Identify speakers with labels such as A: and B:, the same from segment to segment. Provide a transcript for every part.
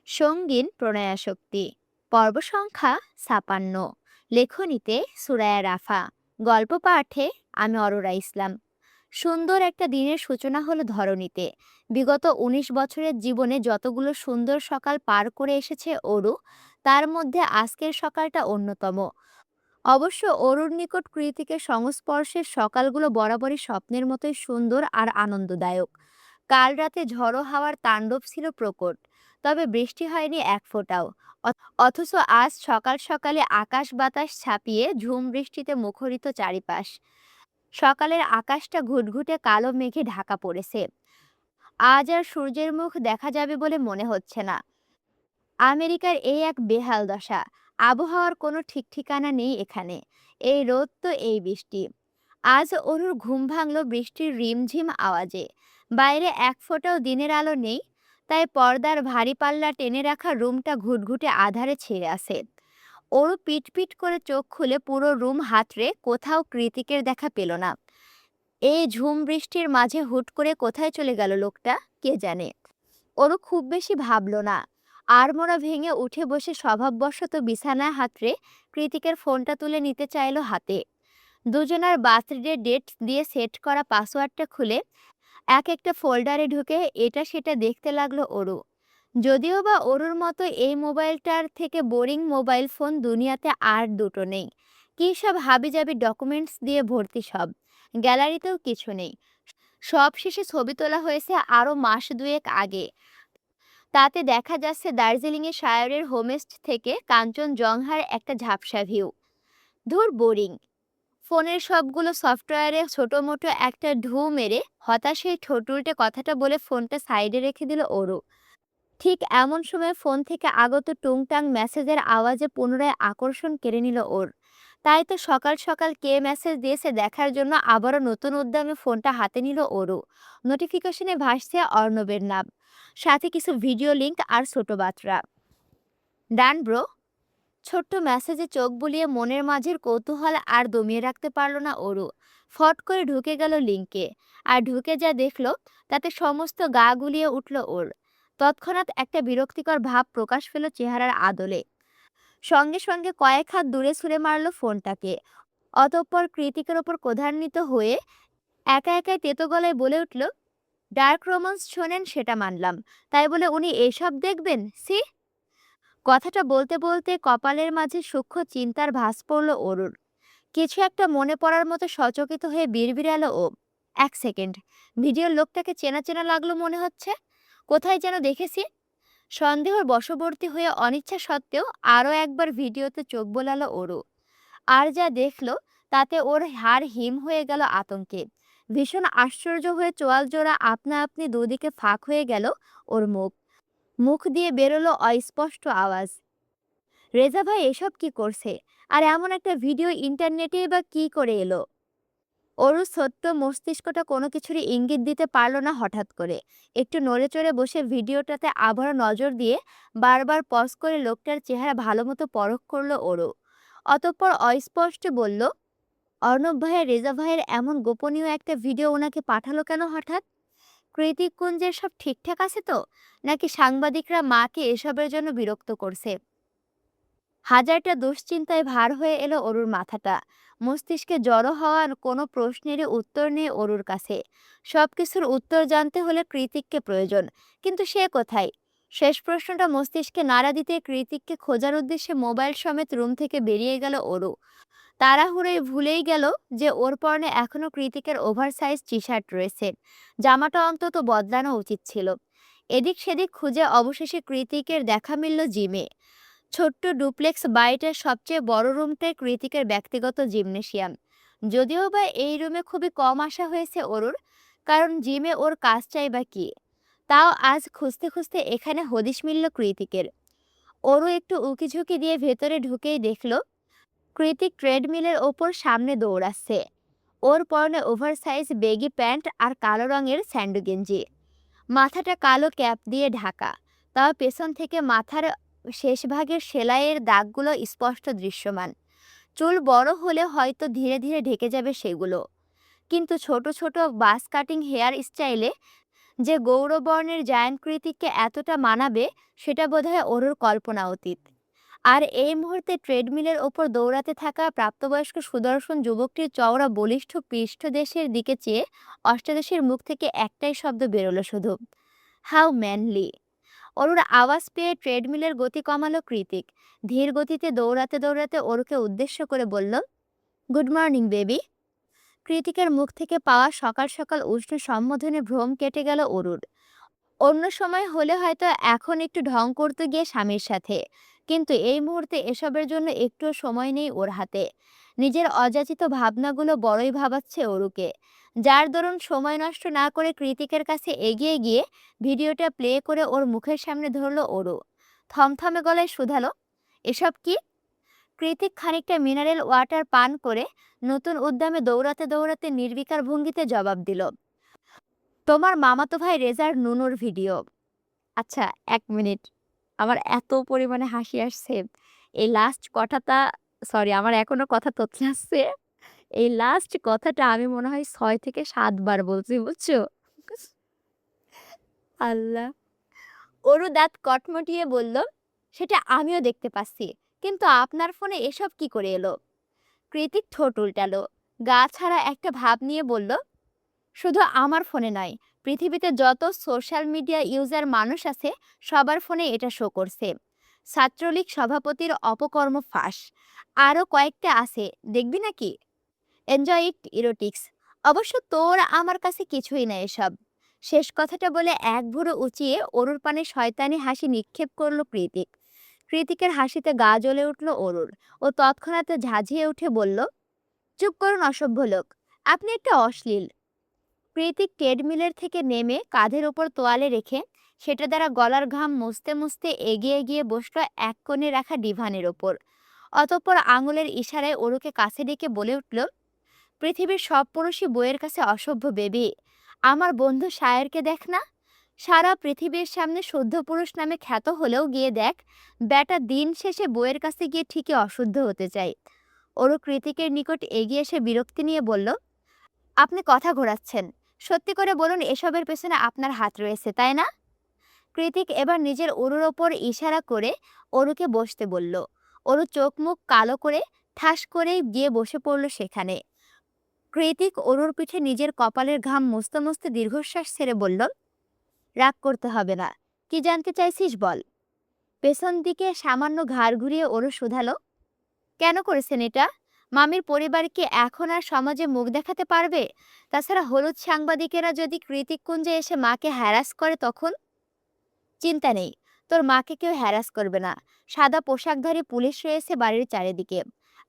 A: সঙ্গীন প্রণয়াসক্তি। পর্ব সংখ্যা ৫৬। লেখনীতে সুরায়া রাফা। গল্প পাঠে আমি অরোরা ইসলাম। সুন্দর একটা দিনের সূচনা হলো ধরণীতে। বিগত ১৯ বছরের জীবনে যতগুলো সুন্দর সকাল পার করে এসেছে অরু, তার মধ্যে আজকের সকালটা অন্যতম। অবশ্য অরুর নিকট কৃতিকের সংস্পর্শের সকালগুলো বরাবরই স্বপ্নের মতোই সুন্দর আর আনন্দদায়ক। কাল রাতে ঝড়ো হাওয়ার তাণ্ডব ছিল প্রকট, তবে বৃষ্টি হয়নি এক ফোঁটাও। অথচ আজ সকাল সকালে আকাশ বাতাস ছাপিয়ে ঝুম বৃষ্টিতে মুখরিত চারিপাশ। সকালের আকাশটা ঘুটঘুটে কালো মেঘে ঢাকা পড়েছে। আজ আর সূর্যের মুখ দেখা যাবে বলে মনে হচ্ছে না। আমেরিকার এই এক বেহাল দশা। আবহাওয়ার কোনো ঠিক ঠিকানা নেই এখানে। এই রোদ তো এই বৃষ্টি। আজ অরুর ঘুম ভাঙল বৃষ্টির রিমঝিম আওয়াজে। বাইরে এক ফোঁটাও দিনের আলো নেই, তাই পর্দার ভারী পাল্লা টেনে রাখা রুমটা ঘুটঘুটে আধারে ছেয়ে আছে। অরু পিটপিট করে চোখ খুলে পুরো রুম হাতড়ে কোথাও কৃতিকের দেখা পেল না। এই ঝুম বৃষ্টির মাঝে হুট করে কোথায় চলে গেল লোকটা, কে জানে। ওরও খুব বেশি ভাবল না। আড়মোড়া ভেঙে উঠে বসে স্বভাববশত বিছানায় হাতড়ে কৃতিকের ফোনটা তুলে নিতে চাইল হাতে। দুজনার বার্থডে ডেট দিয়ে সেট করা পাসওয়ার্ডটা খুলে এক একটা ফোল্ডারে ঢুকে এটা সেটা দেখতে লাগলো অরু। যদিও বা অরুর মতো এই মোবাইলটার থেকে বোরিং মোবাইল ফোন দুনিয়াতে আর দুটো নেই। কী সব হাবিজাবি ডকুমেন্টস দিয়ে ভর্তি সব। গ্যালারিতেও কিছু নেই। সব শেষে ছবি তোলা হয়েছে আরও মাস দুয়েক আগে। তাতে দেখা যাচ্ছে দার্জিলিংয়ের শায়রের হোমস্ট থেকে কাঞ্চনজঙ্ঘার একটা ঝাপসা ভিউ। ধুর বোরিং। ফোনের সবগুলো সফটওয়্যারে ছোটোমোটো একটা ঢু মেরে হতাশে ঠোঁট উল্টে কথাটা বলে ফোনটা সাইডে রেখে দিল ওরও। ঠিক এমন সময় ফোন থেকে আগত টুংটাং মেসেজের আওয়াজে পুনরায় আকর্ষণ কেড়ে নিল ওর। তাই তো সকাল সকাল কে মেসেজ দিয়েছে দেখার জন্য আবারও নতুন উদ্যমে ফোনটা হাতে নিল ওরও। নোটিফিকেশনে ভাসছে অর্ণবের নাম, সাথে কিছু ভিডিও লিংক আর ছোট বার্তা। ডান ব্রো। ছোট্ট মেসেজে চোখ বুলিয়ে মনের মাঝের কৌতূহল আর দমিয়ে রাখতে পারল না ওরু। ফট করে ঢুকে গেল লিংকে। আর ঢুকে যা দেখলো, তাতে সমস্ত গা গুলিয়ে উঠল ওর। তৎক্ষণাৎ একটা বিরক্তিকর ভাব প্রকাশ পেল চেহারার আদলে। সঙ্গে সঙ্গে কয়েক হাত দূরে ছুঁড়ে মারল ফোনটাকে। অতঃপর কৃতিকের ওপর ক্রোধান্বিত হয়ে একা একাই তেতো গলায় বলে উঠল, ডার্ক রোমান্স শোনেন সেটা মানলাম, তাই বলে উনি এসব দেখবেন? সি। কথাটা বলতে বলতে কপালের মাঝে সূক্ষ্ম চিন্তার ভাঁজ পড়ল অরুর। কিছু একটা মনে পড়ার মতো সচকিত হয়ে বিড়বিড়ালো ও, এক সেকেন্ড, ভিডিওর লোকটাকে চেনা চেনা লাগলো মনে হচ্ছে। কোথায় যেন দেখেছি। সন্দেহর বশবর্তী হয়ে অনিচ্ছা সত্ত্বেও আরও একবার ভিডিওতে চোখ বোলালো ওরও। আর যা দেখলো, তাতে ওর হাড় হিম হয়ে গেল আতঙ্কে। ভীষণ আশ্চর্য হয়ে চোয়াল জোড়া আপনা আপনি দুদিকে ফাঁক হয়ে গেল ওর মুখ। মুখ দিয়ে বেরোলো অস্পষ্ট আওয়াজ, রেজা ভাই এসব কি করছে? আর এমন একটা ভিডিও ইন্টারনেটে বা কি করে এলো? ওর ছোট্ট মস্তিষ্কটা কোনো কিছুরই ইঙ্গিত দিতে পারলো না। হঠাৎ করে একটু নড়ে চড়ে বসে ভিডিওটাতে আবারও নজর দিয়ে বারবার পজ করে লোকটার চেহারা ভালো মতো পরখ করলো ওরও। অতঃপর অস্পষ্ট বলল, অর্ণব ভাইয়ের রেজা ভাইয়ের এমন গোপনীয় একটা ভিডিও ওনাকে পাঠালো কেন হঠাৎ? কৃতিক কুঞ্জের সব ঠিকঠাক আছে তো, নাকি সাংবাদিকরা মাকে এসবের জন্য বিরক্ত করছে? হাজারটা দুশ্চিন্তায় ভার হয়ে এলো অরুর মাথাটা। মস্তিষ্কে জড়ো হওয়ার কোনো প্রশ্নেরই উত্তর নেই অরুর কাছে। সবকিছুর উত্তর জানতে হলে কৃতিককে প্রয়োজন, কিন্তু সে কোথায়? শেষ প্রশ্নটা মস্তিষ্কে নাড়া দিতে কৃতিককে খোঁজার উদ্দেশ্যে মোবাইল সমেত রুম থেকে বেরিয়ে গেল অরু। তাড়াহুড়োয় ভুলেই গেল যে ওর পরনে এখনো কৃতিকের ওভারসাইজ টি শার্ট রয়েছে। জামাটা অন্তত বদলানো উচিত ছিল। এদিক সেদিক খুঁজে অবশেষে কৃতিকের দেখা মিলল জিমে। ছোট্ট ডুপ্লেক্স বাড়িটার সবচেয়ে বড় রুমটাই কৃতিকের ব্যক্তিগত জিমনেশিয়াম। যদিও বা এই রুমে খুবই কম আসা হয়েছে অরুর, কারণ জিমে ওর কাজ চাই বা কি। তাও আজ খুঁজতে খুঁজতে এখানে হদিশ মিলল কৃতিকের। অরু একটু উকিঝুঁকি দিয়ে ভেতরে ঢুকেই দেখল কৃতিক ট্রেডমিলের ওপর সামনে দৌড়াচ্ছে। ওর পরনে ওভারসাইজ বেগি প্যান্ট আর কালো রঙের স্যান্ডো গেঞ্জি। মাথাটা কালো ক্যাপ দিয়ে ঢাকা, তাও পেছন থেকে মাথার শেষ ভাগের সেলাইয়ের দাগগুলো স্পষ্ট দৃশ্যমান। চুল বড় হলে হয়তো ধীরে ধীরে ঢেকে যাবে সেগুলো, কিন্তু ছোট ছোট বাস কাটিং হেয়ার স্টাইলে যে গৌরবর্ণের জায়ান্ট কৃতিককে এতটা মানাবে সেটা বোধহয় অরুর কল্পনা অতীত। আর এই মুহূর্তে ট্রেডমিলের ওপর দৌড়াতে থাকা প্রাপ্তবয়স্ক সুদর্শন যুবকটির চওড়া বলিষ্ঠ পৃষ্ঠদেশের দিকে চেয়ে অষ্টাদশের মুখ থেকে একটাই শব্দ বেরোলো শুধু, হাউ ম্যানলি। অরুর আওয়াজ পেয়ে ট্রেডমিলের গতি কমালো কৃতিক। ধীর গতিতে দৌড়াতে দৌড়াতে অরুকে উদ্দেশ্য করে বলল, গুড মর্নিং বেবি। কৃতিকের মুখ থেকে পাওয়া সকাল সকাল উষ্ণ সম্বোধনে ভ্রম কেটে গেল অরুর। অন্য সময় হলে হয়তো এখন একটু ঢং করতে গিয়ে স্বামীর সাথে, কিন্তু এই মুহূর্তে এসবের জন্য একটুও সময় নেই ওর হাতে। নিজের অযাচিত ভাবনাগুলো বড়ই ভাবাচ্ছে অরুকে, যার দরুন সময় নষ্ট না করে কৃতিকের কাছে এগিয়ে গিয়ে ভিডিওটা প্লে করে ওর মুখের সামনে ধরলো অরু। থমথমে গলায় শুধালো, এসব কি? কৃতিক খানিকটা মিনারেল ওয়াটার পান করে নতুন উদ্যমে দৌড়াতে দৌড়াতে নির্বিকার ভঙ্গিতে জবাব দিল, তোমার মামাতো ভাই রেজার নুনুর ভিডিও। আচ্ছা, ১ মিনিট। আমার এত পরিমাণে হাসি আসছে। এই লাস্ট কথাটা, সরি, আমার এখনো কথা তোতলাচ্ছে। এই লাস্ট কথাটা আমি মনে হয় ৬ থেকে ৭ বার বলছি, বুঝছো? আল্লাহ! অরু দাঁত কটমটিয়ে বলল, সেটা আমিও দেখতে পাচ্ছি। কিন্তু আপনার ফোনে এসব কি করে এলো? কৃতিক ঠোঁট উল্টালো। গা ছাড়া একটা ভাব নিয়ে বলল, শুধু আমার ফোনে নয়, পৃথিবীতে যত সোশ্যাল মিডিয়া ইউজার মানুষ আছে সবার ফোনে এটা শো করছে। ছাত্রলীগ সভাপতির অপকর্ম ফাঁস। আরও কয়েকটা আছে, দেখবি নাকি? Enjoy it erotics. অবশ্য তোর আমার কাছে কিছুই না এসব। শেষ কথাটা বলে এক ভুরু উঁচিয়ে অরুর পানে শয়তানি হাসি নিক্ষেপ করলো কৃতিক। কৃতিকের হাসিতে গা জ্বলে উঠল অরুর। ও তৎক্ষণাৎ ঝাঁঝিয়ে উঠে বলল, চুপ করুন অসভ্য লোক, আপনি একটা অশ্লীল। কৃতিক ট্রেডমিলের থেকে নেমে কাঁধের ওপর তোয়ালে রেখে সেটা দ্বারা গলার ঘাম মুছতে মুছতে এগিয়ে গিয়ে বসলো এক কোণে রাখা ডিভানের ওপর। অতঃপর আঙুলের ইশারায় অরুকে কাছে ডেকে বলে উঠল, পৃথিবীর সব পুরুষই বইয়ের কাছে অসভ্য বেবি। আমার বন্ধু শায়েরকে দেখ না, সারা পৃথিবীর সামনে শুদ্ধ পুরুষ নামে খ্যাত হলেও গিয়ে দেখ, ব্যাটা দিন শেষে বইয়ের কাছে গিয়ে ঠিকই অশুদ্ধ হতে চায়। অরু কৃতিকের নিকট এগিয়ে এসে বিরক্তি নিয়ে বলল, আপনি কথা ঘোরাচ্ছেন। সত্যি করে বলুন, এসবের পেছনে আপনার হাত রয়েছে, তাই না? কৃতিক এবার নিজের অরুর ওপর ইশারা করে অরুকে বসতে বলল। অরু চোখ মুখ কালো করে ঠাস করে গিয়ে বসে পড়ল সেখানে। কৃতিক অরুর পিঠে নিজের কপালের ঘাম মুছতে মুছতে দীর্ঘশ্বাস ছেড়ে বলল, রাগ করতে হবে না। কি জানতে চাইছিস বল। পেছন দিকে সামান্য ঘাড় ঘুরিয়ে অরু শুধালো, কেন করেছেন এটা? মামির পরিবার কি এখন আর সমাজে মুখ দেখাতে পারবে? তাছাড়া হলুদ সাংবাদিকেরা যদি কৃতিককুঞ্জে এসে মাকে হ্যারাস করে তখন? চিন্তা নেই, তোর মাকে কেউ হ্যারাস করবে না। সাদা পোশাকধারী পুলিশ রয়েছে বাড়ির চারিদিকে।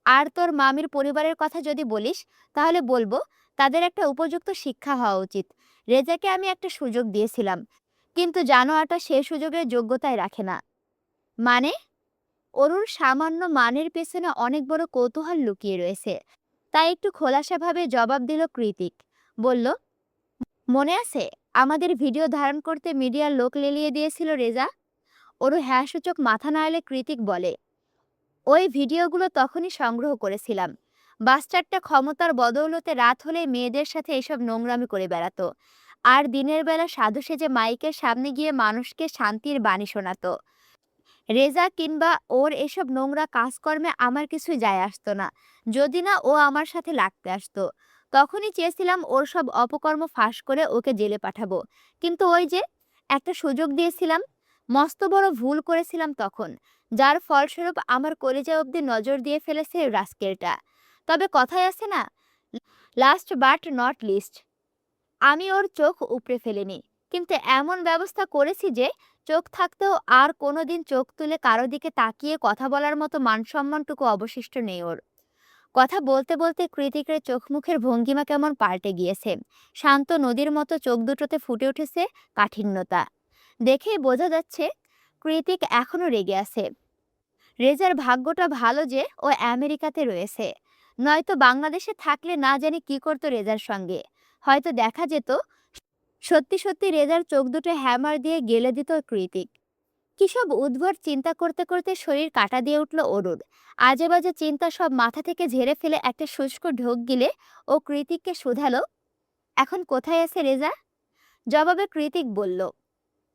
A: আর তোর মামির পরিবারের কথা যদি বলিস, তাহলে বলবো তাদের একটা উপযুক্ত শিক্ষা হওয়া উচিত। রেজাকে আমি একটা সুযোগ দিয়েছিলাম, কিন্তু জানোয়ারটা সে সুযোগের যোগ্যতায় রাখে না। মানে? অরুর সামান্য মানের পেছনে অনেক বড় কৌতূহল লুকিয়ে রয়েছে, তাই একটু খোলাসাভাবে জবাব দিল কৃতিক। বলল, মনে আছে আমাদের ভিডিও ধারণ করতে মিডিয়ার লোক লেলিয়ে দিয়েছিল রেজা? অরু হ্যাঁ সূচক মাথা নাড়লে কৃতিক বলে, ওই ভিডিওগুলো তখনই সংগ্রহ করেছিলাম। বাস্টারটা ক্ষমতার বদৌলতে রাত হলে মেয়েদের সাথে এসব নোংরামি করে বেড়াতো, আর দিনের বেলা সাধু সেজে মাইকের সামনে গিয়ে মানুষকে শান্তির বাণী শোনাতো। রেজা কিংবা ওর এসব নোংরা কাজকর্মে আমার কিছুই যায় আসতো না, যদি না ও আমার সাথে লাগতে আসতো। তখনই চেয়েছিলাম ওর সব অপকর্ম ফাঁস করে ওকে জেলে পাঠাবো, কিন্তু ওই যে একটা সুযোগ দিয়েছিলাম, মস্ত বড় ভুল করেছিলাম তখন, যার ফলস্বরূপ আমার কলিজা অবধি নজর দিয়ে ফেলেছে রাস্কেলটা। তবে কথাই আছে না, লাস্ট বাট নট লিস্ট, আমি ওর চোখ উপড়ে ফেলিনি, কিন্তু এমন ব্যবস্থা করেছি যে চোখ থাকতেও আর কোনোদিন চোখ তুলে কারো দিকে তাকিয়ে কথা বলার মতো মানসম্মানটুকু অবশিষ্ট নেই ওর। কথা বলতে বলতে কৃতিকের চোখ মুখের ভঙ্গিমা কেমন পাল্টে গিয়েছে। শান্ত নদীর মতো চোখ দুটোতে ফুটে উঠেছে কাঠিন্যতা। দেখেই বোঝা যাচ্ছে কৃতিক এখনো রেগে আছে। রেজার ভাগ্যটা ভালো যে ও আমেরিকাতে রয়েছে, নয়তো বাংলাদেশে থাকলে না জানি কি করতো রেজার সঙ্গে। হয়তো দেখা যেত সত্যি সত্যি রেজার চোখ দুটো হ্যামার দিয়ে গেলে দিত কৃতিক। কিসব উদ্ভট চিন্তা করতে করতে শরীর কাটা দিয়ে উঠল অরুর। আজে বাজে চিন্তা সব মাথা থেকে ঝেড়ে ফেলে একটা শুষ্ক ঢোক গিলে ও কৃতিককে শুধালো, এখন কোথায় আছে রেজা? জবাবে কৃতিক বলল,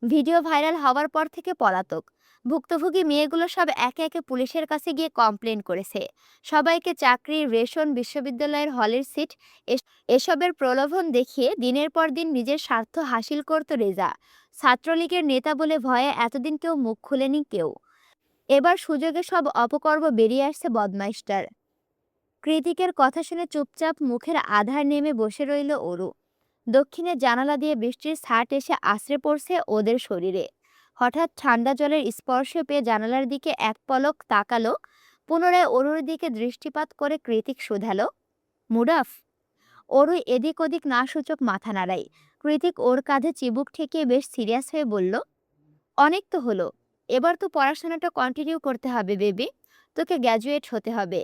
A: ভিডিও ভাইরাল হওয়ার পর থেকে পলাতক। ভুক্তভোগী মেয়েগুলো সব একে একে পুলিশের কাছে গিয়ে কমপ্লেন করেছে। সবাইকে চাকরি, রেশন, বিশ্ববিদ্যালয়ের হলের সিট, এসবের প্রলোভন দেখিয়ে দিনের পর দিন নিজের স্বার্থ হাসিল করত রেজা। ছাত্রলীগের নেতা বলে ভয়ে এতদিন কেউ মুখ খুলেনি কেউ। এবার সুযোগে সব অপকর্ম বেরিয়ে আসছে বদমাইশটার। কৃতিকের কথা শুনে চুপচাপ মুখের আধার নেমে বসে রইল অরু। দক্ষিণের জানালা দিয়ে বৃষ্টির ছাট এসে আছড়ে পড়ছে ওদের শরীরে। হঠাৎ ঠান্ডা জলের স্পর্শ পেয়ে জানালার দিকে এক পলক তাকালো। পুনরায় অরুর দিকে দৃষ্টিপাত করে কৃতিক শুধালো, মুড অফ? অরু এদিক ওদিক না সূচক মাথা নাড়াই। কৃতিক ওর কাঁধে চিবুক ঠেকিয়ে বেশ সিরিয়াস হয়ে বলল, অনেক তো হলো, এবার তো পড়াশোনাটা কন্টিনিউ করতে হবে বেবি। তোকে গ্র্যাজুয়েট হতে হবে।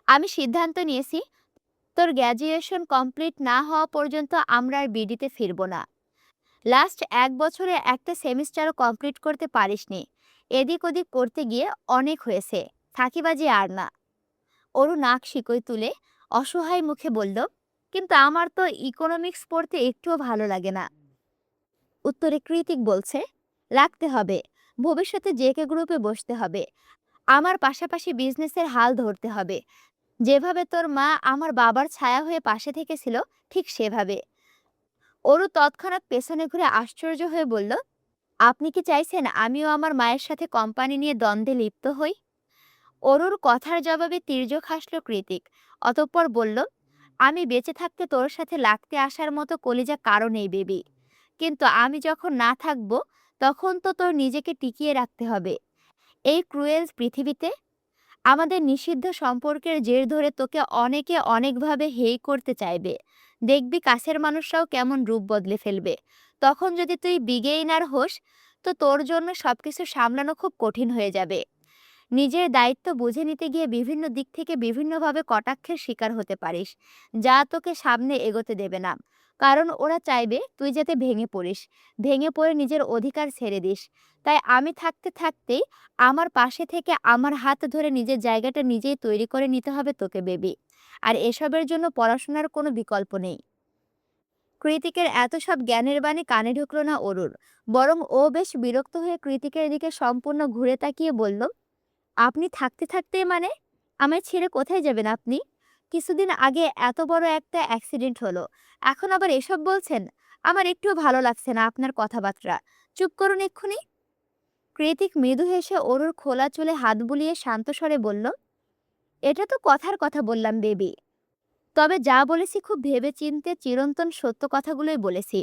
A: আমি সিদ্ধান্ত নিয়েছি, তোর গ্র্যাজুয়েশন কমপ্লিট না হওয়া পর্যন্ত আমরা আর বিডিতে ফিরবো না। লাস্ট 1 বছরে একটা সেমিস্টারও কমপ্লিট করতে পারিসনি। এদিক ওদিক করতে গিয়ে অনেক হয়েছে, ফাঁকিবাজি আর না। অরু নাক শিকই তুলে অসহায় মুখে বলল, কিন্তু আমার তো ইকোনমিক্স পড়তে একটুও ভালো লাগে না। উত্তরে কৃতিক বলছে, লাগতে হবে। ভবিষ্যতে জেকে গ্রুপে বসতে হবে। আমার পাশাপাশি বিজনেসের হাল ধরতে হবে। যেভাবে তোর মা আমার বাবার ছায়া হয়ে পাশে থেকেছিল, ঠিক সেভাবে। অরু তৎক্ষণাৎ পেছনে ঘুরে আশ্চর্য হয়ে বলল, আপনি কি চাইছেন আমিও আমার মায়ের সাথে কোম্পানি নিয়ে দ্বন্দ্বে লিপ্ত হই? অরুর কথার জবাবে তির্যক হাসল কৃতিক। অতঃপর বলল, আমি বেঁচে থাকতে তোর সাথে লাগতে আসার মতো কলিজা কারো নেই বেবি। কিন্তু আমি যখন না থাকবো, তখন তো তোর নিজেকে টিকিয়ে রাখতে হবে এই ক্রুয়েল পৃথিবীতে। আমাদের নিষিদ্ধ সম্পর্কের জের ধরে তোকে অনেকে অনেকভাবে হেয় করতে চাইবে। দেখবি কাছের মানুষরাও কেমন রূপ বদলে ফেলবে। তখন যদি তুই বিগেইনার হোস, তো তোর জন্য সবকিছু সামলানো খুব কঠিন হয়ে যাবে। নিজের দায়িত্ব বুঝে নিতে গিয়ে বিভিন্ন দিক থেকে বিভিন্নভাবে কটাক্ষের শিকার হতে পারিস, যা তোকে সামনে এগোতে দেবে না। কারণ ওরা চাইবে তুই যাতে ভেঙে পড়িস, ভেঙে পড়ে নিজের অধিকার ছেড়ে দিস। তাই আমি থাকতে থাকতেই আমার পাশে থেকে আমার হাত ধরে নিজের জায়গাটা নিজেই তৈরি করে নিতে হবে তোকে বেবি। আর এসবের জন্য পড়াশোনার কোনো বিকল্প নেই। কৃতিকের এত সব জ্ঞানের বাণী কানে ঢুকলো না অরুর। বরং ও বেশ বিরক্ত হয়ে কৃতিকের দিকে সম্পূর্ণ ঘুরে তাকিয়ে বলল, আপনি থাকতে থাকতে মানে? আমায় ছেড়ে কোথায় যাবেন আপনি? কিছুদিন আগে এত বড় একটা অ্যাক্সিডেন্ট হলো, এখন আবার এসব বলছেন? আমার একটুও ভালো লাগছে না আপনার কথাবার্তা। চুপ করুন এক্ষুনি। কৃতিক মৃদু হেসে অরুর খোলা চুলে হাত বুলিয়ে শান্ত স্বরে বলল, এটা তো কথার কথা বললাম বেবি। তবে যা বলেছি খুব ভেবেচিন্তে চিরন্তন সত্য কথাগুলোই বলেছি।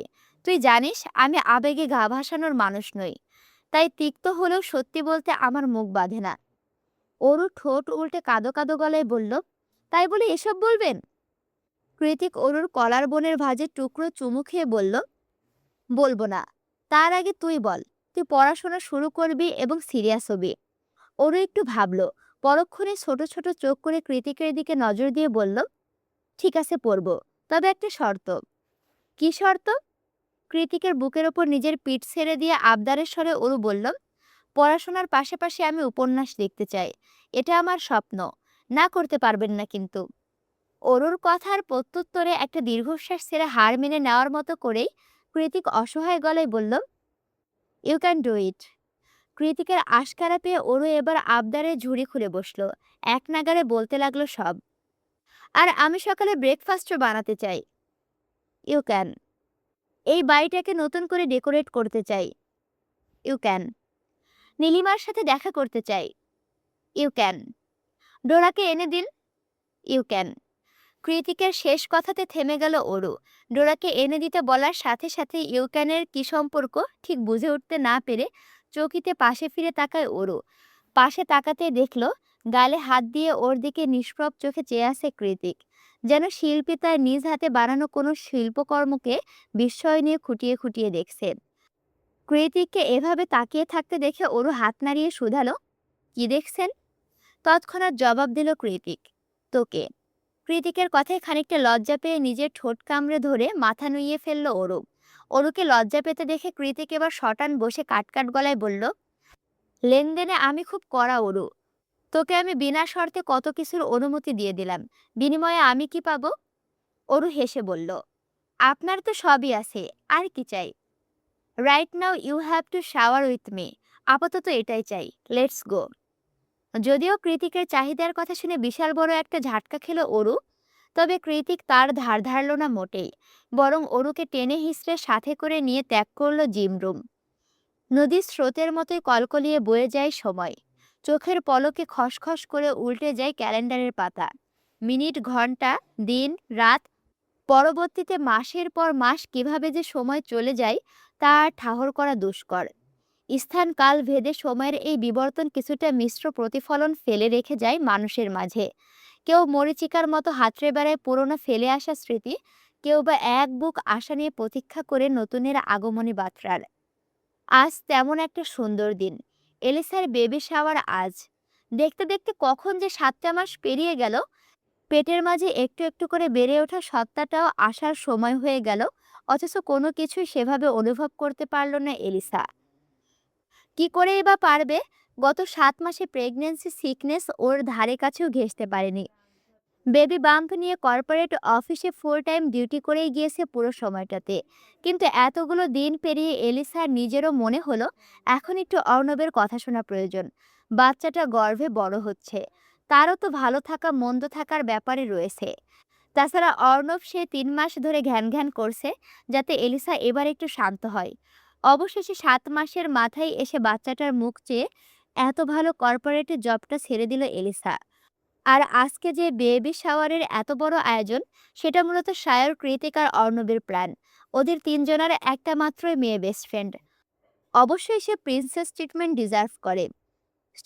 A: তুই জানিস আমি আবেগে গা ভাসানোর মানুষ নই। তাই তিক্ত হলেও সত্যি বলতে আমার মুখ বাঁধে না। অরু ঠোঁট উল্টে কাঁদো কাঁদো গলায় বলল, তাই বলে এসব বলবেন? কৃতিক অরুর কলার বোনের ভাঁজের টুকরো চুমু খেয়ে বলল, বলবো না। তার আগে তুই বল, তুই পড়াশোনা শুরু করবি এবং সিরিয়াস হবি? অরু একটু ভাবলো, পরক্ষণে ছোট ছোট চোখ করে কৃতিকের দিকে নজর দিয়ে বলল, ঠিক আছে পড়বো, তবে একটা শর্ত। কি শর্ত? কৃতিকের বুকের ওপর নিজের পিঠ ছেড়ে দিয়ে আবদারের স্বরে অরু বলল, পড়াশোনার পাশাপাশি আমি উপন্যাস লিখতে চাই। এটা আমার স্বপ্ন। না করতে পারবেন না কিন্তু। অরুর কথার প্রত্যুত্তরে একটা দীর্ঘশ্বাস ছেড়ে হার মেনে নেওয়ার মতো করেই কৃতিক অসহায় গলায় বলল, ইউ ক্যান ডু ইট। কৃতিকের আশকারা পেয়ে অরু এবার আবদারে ঝুড়ি খুলে বসলো। এক নাগারে বলতে লাগলো সব। আর আমি সকালে ব্রেকফাস্টও বানাতে চাই। You can. এই বাড়িটাকে নতুন করে ডেকোরেট করতে চাই। You can. নীলিমার সাথে দেখা করতে চাই। You can. ডোরাকে এনে দিন। You can. কৃতিকের শেষ কথাতে থেমে গেল অরু। ডোরাকে এনে দিতে বলার সাথে সাথে ইউক্যানের কি সম্পর্ক ঠিক বুঝে উঠতে না পেরে চৌকিতে পাশে ফিরে তাকায় অরু। পাশে তাকাতে দেখলো গালে হাত দিয়ে ওর দিকে নিষ্প্রভ চোখে চেয়ে আছে কৃতিক। যেন শিল্পী তার নিজ হাতে বানানো কোনো শিল্পকর্মকে বিস্ময় নিয়ে খুঁটিয়ে খুঁটিয়ে দেখছে। কৃতিককে এভাবে তাকিয়ে থাকতে দেখে অরু হাত নাড়িয়ে শুধালো, কি দেখছেন? তৎক্ষণাৎ জবাব দিল কৃতিক, তোকে। কৃতিকের কথায় খানিকটা লজ্জা পেয়ে নিজের ঠোঁট কামড়ে ধরে মাথা নুইয়ে ফেলল অরু। অরুকে লজ্জা পেতে দেখে কৃতিক এবার শটান বসে কাটকাট গলায় বলল, লেনদেনে আমি খুব কড়া অরু। তোকে আমি বিনা শর্তে কত কিছুর অনুমতি দিয়ে দিলাম, বিনিময়ে আমি কি পাবো? অরু হেসে বলল, আপনার তো সবই আছে, আর কি চাই? Right now you have to shower with me. আপাতত এটাই চাই, লেটস গো। যদিও কৃতিকের চাহিদার কথা শুনে বিশাল বড় একটা ঝাটকা খেলো অরু, তবে কৃতিক তার ধার ধারল না মোটেই, বরং অরুকে টেনে হিঁচড়ে সাথে করে নিয়ে ত্যাগ করলো জিম রুম। নদীর স্রোতের মতোই কলকলিয়ে বয়ে যায় সময়, চোখের পলকে খসখস করে উল্টে যায় ক্যালেন্ডারের পাতা। মিনিট, ঘন্টা, দিন, রাত, পরবর্তীতে মাসের পর মাস কিভাবে যে সময় চলে যায় তা আর ঠাহর করা দুষ্কর। স্থান কাল ভেদে সময়ের এই বিবর্তন কিছুটা মিশ্র প্রতিফলন ফেলে রেখে যায় মানুষের মাঝে। কেউ মরীচিকার মতো হাতড়ে বেড়ায় পুরনো ফেলে আসা স্মৃতি, কেউ বা এক বুক আশা নিয়ে প্রতীক্ষা করে নতুনের আগমনী বার্তার। আজ তেমন একটা সুন্দর দিন, এলিসার বেবি শাওয়ার আজ। দেখতে দেখতে কখন যে 7টা মাস পেরিয়ে গেল, পেটের মাঝে একটু একটু করে বেড়ে ওঠা সত্তাটাও আসার সময় হয়ে গেল, অথচ কোনো কিছুই সেভাবে অনুভব করতে পারল না এলিসা। কি করেই বা পারবে? গত 7 মাসে প্রেগন্যান্সি সিকনেস ওর ধারে কাছেও ঘেঁষতে পারেনি। বেবি বাম্প নিয়ে কর্পোরেট অফিসে ফুল টাইম ডিউটি করেই গিয়েছে পুরো সময়টাতে। কিন্তু এতগুলো দিন পেরিয়ে এলিসার নিজেরও মনে হলো এখন একটু অর্ণবের কথা শোনা প্রয়োজন। বাচ্চাটা গর্ভে বড় হচ্ছে, তারও তো ভালো থাকা মন্দ থাকার ব্যাপারে রয়েছে। তাছাড়া অর্ণব সে 3 মাস ধরে ঘ্যান ঘ্যান করছে যাতে এলিসা এবার একটু শান্ত হয়। অবশেষে 7 মাসের মাথায় এসে বাচ্চাটার মুখ চেয়ে এত ভালো কর্পোরেটের জবটা ছেড়ে দিল এলিসা। আর আজকে যে বেবি শাওয়ারের এত বড় আয়োজন, সেটা মূলত সায়র, কৃতিক আর অর্ণবের প্ল্যান। ওদের তিনজনের একটা মাত্রই মেয়ে বেস্ট ফ্রেন্ড। অবশ্যই সে প্রিন্সেস ট্রিটমেন্ট ডিজার্ভ করে।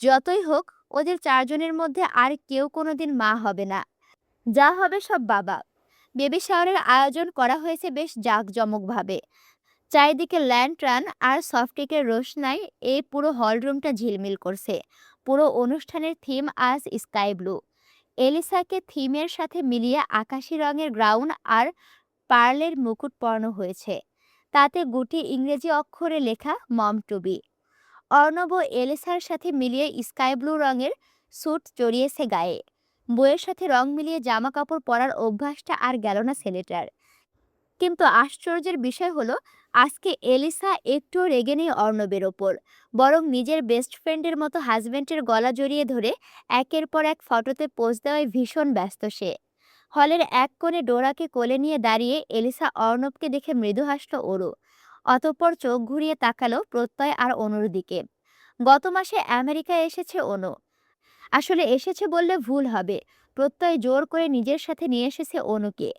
A: যতই হোক, ওদের চারজনের মধ্যে আর কেউ কোনোদিন মা হবে না, যা হবে সব বাবা। বেবি শাওয়ারের আয়োজন করা হয়েছে বেশ জাঁকজমকভাবে। চারিদিকে ল্যান্টার্ন আর সফটিকের রোশনাই এই পুরো হলরুমটা ঝিলমিল করছে। পুরো অনুষ্ঠানের থিম আজ স্কাই ব্লু। এলিসাকে থিমের সাথে মিলিয়ে আকাশি রঙের গ্রাউন্ড আর পার্লের মুকুট পরানো হয়েছে, তাতে গুটি ইংরেজি অক্ষরে লেখা মম টু বি। অর্ণব ও এলিসার সাথে মিলিয়ে স্কাই ব্লু রঙের স্যুট জড়িয়েছে গায়ে। বইয়ের সাথে রং মিলিয়ে জামা কাপড় পরার অভ্যাসটা আর গেল না ছেলেটার। কিন্তু আশ্চর্যের বিষয় হলো, আজকে এলিসা একটুও রেগে নেই অর্ণবের ওপর, বরং নিজের বেস্ট ফ্রেন্ডের মতো হাজবেন্ডের গলা জড়িয়ে ধরে একের পর এক ফটোতে পোজ দেওয়ায় ভীষণ ব্যস্ত সে। হলের এক কোণে ডোরাকে কোলে নিয়ে দাঁড়িয়ে এলিসা অর্ণবকে দেখে মৃদু হাসল ওরও। অতঃপর চোখ ঘুরিয়ে তাকালো প্রত্যয় আর অনুর দিকে। গত মাসে আমেরিকায় এসেছে অনু। আসলে এসেছে বললে ভুল হবে, প্রত্যয় জোর করে নিজের সাথে নিয়ে এসেছে অনুকে।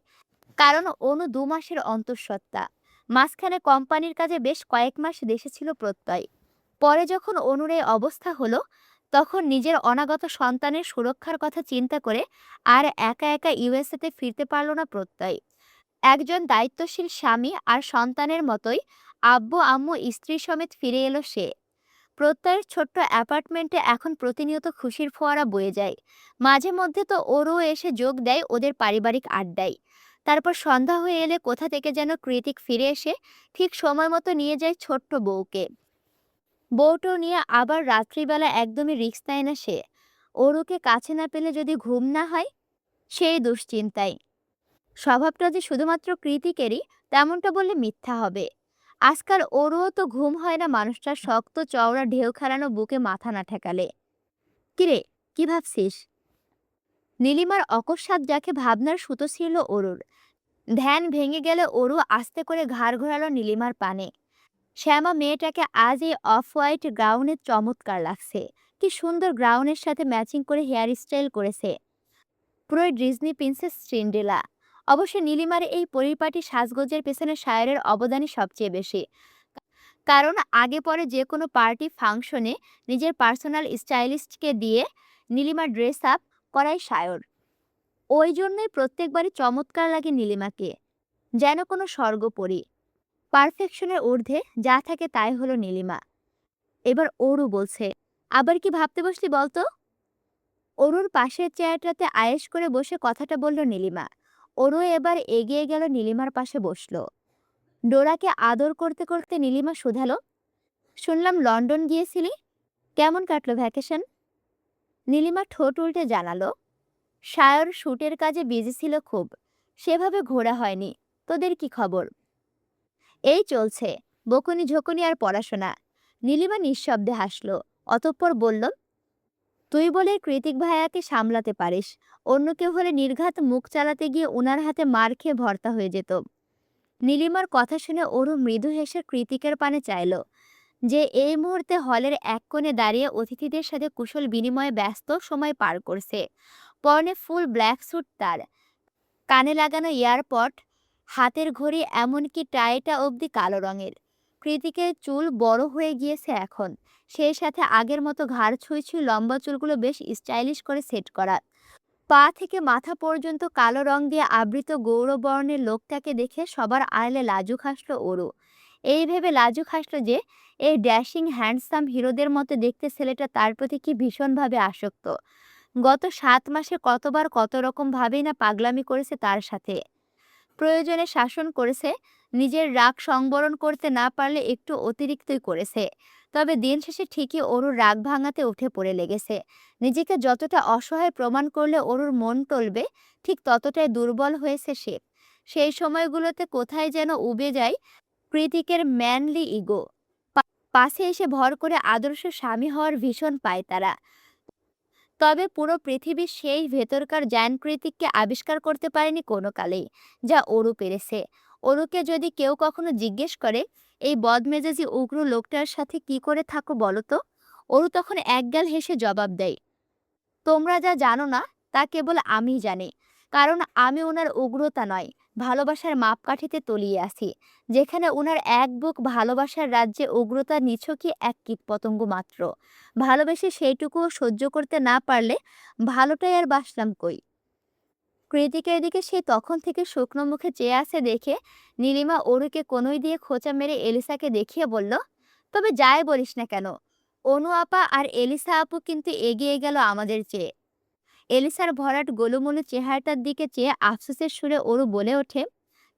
A: কারণ অনু 2 মাসের অন্তঃসত্ত্বা। মাঝখানে কোম্পানির কাজে বেশ কয়েক মাস দেশে ছিল প্রত্যয়। পরে যখন অনুর এই অবস্থা হলো, তখন নিজের অনাগত সন্তানের সুরক্ষার কথা চিন্তা করে আর একা একা ইউএসএতে ফিরতে পারল না প্রত্যয়। একজন দায়িত্বশীল স্বামী আর সন্তানের মতোই আব্বু আম্মু স্ত্রী সমেত ফিরে এলো সে। প্রত্যয়ের ছোট্ট অ্যাপার্টমেন্টে এখন প্রতিনিয়ত খুশির ফোয়ারা বয়ে যায়। মাঝে মধ্যে তো ওরও এসে যোগ দেয় ওদের পারিবারিক আড্ডায়। তারপর সন্ধ্যা হয়ে এলে কোথা থেকে যেন কৃতিক ফিরে এসে ঠিক সময় মতো নিয়ে যায় ছোট্ট বউকে। বউটো নিয়ে আবার রাত্রিবেলা একদমই রিস্ক নেয় না সে। ওরুকে কাছে না পেলে যদি ঘুম না হয়, সেই দুশ্চিন্তায়। স্বভাবটা যে শুধুমাত্র কৃতিকেরই তেমনটা বললে মিথ্যা হবে। আজকাল ওরও তো ঘুম হয় না মানুষটার শক্ত চওড়া ঢেউ খেলানো বুকে মাথা না ঠেকালে। কিরে, কি ভাবছিস? নীলিমার অকস্মাৎ যাকে ভাবনার সুতো ছিল ওরুর। ধ্যান ভেঙে গেলে ওরু আস্তে করে ঘাড় ঘোরালো নীলিমার পানে। শ্যামা মেয়েটাকে আজ এই অফ হোয়াইট গাউনে চমৎকার লাগছে। কি সুন্দর গ্রাউনের সাথে ম্যাচিং করে হেয়ার স্টাইল করেছে, পুরোই ডিজনি প্রিন্সেস সিন্ড্রেলা। অবশ্য নীলিমার এই পরিপাটি সাজগোজের পেছনে শায়রের অবদানই সবচেয়ে বেশি। কারণ আগে পরে যে কোনো পার্টি ফাংশনে নিজের পার্সোনাল স্টাইলিস্টকে দিয়ে নীলিমার ড্রেস আপ করাই শায়র। ওই জন্যই প্রত্যেকবারই চমৎকার লাগে নীলিমাকে, যেন কোনো স্বর্গপরী। পারফেকশনের ঊর্ধ্বে যা থাকে তাই হলো নীলিমা। এবার ওরু বলছে, আবার কি ভাবতে বসলি বলতো? অরুর পাশের চেয়ারটাতে আয়েশ করে বসে কথাটা বলল নীলিমা। অরু এবার এগিয়ে গেল নীলিমার পাশে বসলো। ডোরাকে আদর করতে করতে নীলিমা শুধালো, শুনলাম লন্ডন গিয়েছিলি, কেমন কাটলো ভ্যাকেশন? নীলিমা ঠোঁট উল্টে জানালো, সায়র শুটের কাজে বিজি ছিল খুব, সেভাবে ঘোরা হয়নি। তোদের কি খবর? এই চলছে, বকুনি ঝকুনি আর পড়াশোনা। নীলিমা নিঃশব্দে হাসল। অতঃপর বলল, তুই বলে কৃতিক ভাইয়াকে সামলাতে পারিস। অন্য কেউ হলে নির্ঘাত মুখ চালাতে গিয়ে উনার হাতে মার খেয়ে ভর্তা হয়ে যেত। নীলিমার কথা শুনে ওরও মৃদু হেসে কৃতিকের পানে চাইল, যে এই মুহূর্তে হলের এক কোণে দাঁড়িয়ে অতিথিদের সাথে কুশল বিনিময়ে ব্যস্ত সময় পার করছে। পরনে ফুল ব্ল্যাক স্যুট তার, কানে লাগানো ইয়ারপড, হাতের ঘড়ি, এমনকি টাইটা অবধি কালো রঙের। কৃতিকের চুল বড় হয়ে গিয়েছে এখন, সেই সাথে আগের মতো ঘাড় ছুঁই ছুঁই লম্বা চুলগুলো বেশ স্টাইলিশ করে সেট করা। পা থেকে মাথা পর্যন্ত কালো রং দিয়ে আবৃত গৌরবর্ণের লোকটাকে দেখে সবার আড়ালে লাজুক হাসল ওরও। এই ভেবে লাজুক হাসল যে এই ড্যাশিং হ্যান্ডসাম হিরোদের মতো দেখতে ছেলেটা তার প্রতি কি ভীষণভাবে আসক্ত। গত ৭ মাসে কতবার কত রকম ভাবেই না পাগলামি করেছে তার সাথে। প্রয়োজনে শাসন করেছে, নিজের রাগ সংবরণ করতে না পারলে একটু অতিরিক্তই করেছে। তবে দিন শেষে ঠিকই অরুর রাগ ভাঙাতে উঠে পড়ে লেগেছে। নিজেকে যতটা অসহায় প্রমাণ করলে অরুর মন টলবে, ঠিক ততটাই দুর্বল হয়েছে সে। সেই সময়গুলোতে কোথায় যেন উবে যায় কৃতিকের ম্যানলি ইগো। পাশে এসে ভর করে আদর্শ স্বামী হওয়ার ভীষণ পায় তারা। তবে পুরো পৃথিবী সেই ভেতরকার জ্ঞানকৃতিককে আবিষ্কার করতে পারেনি কোনো কালেই, যা অরু পেরেছে। অরুকে যদি কেউ কখনো জিজ্ঞেস করে, এই বদমেজাজি উগ্র লোকটার সাথে কি করে থাকো বলো তো, অরু তখন একগাল হেসে জবাব দেয়, তোমরা যা জানো না তা কেবল আমিই জানি। কারণ আমি ওনার উগ্রতা নয়, ভালোবাসার মাপকাঠিতে তলিয়ে আছি। যেখানে ওনার এক বুক ভালোবাসার রাজ্যে উগ্রতা নিছকই এক কীটপতঙ্গ মাত্র। ভালোবেসে সেইটুকুও সহ্য করতে না পারলে ভালোটাই আর বাসলাম কই। কৃতিকের দিকে সে তখন থেকে শুকনো মুখে চেয়ে আছে দেখে নীলিমা অরুকে কনুই দিয়ে খোঁচা মেরে এলিসাকে দেখিয়ে বলল, তবে যাই বলিস না কেন, অনু আপা আর এলিসা আপু কিন্তু এগিয়ে গেল আমাদের চেয়ে। এলিসার ভরাট গোলুমোলু চেহারাটার দিকে চেয়ে আফসোসের সুরে অরু বলে ওঠে,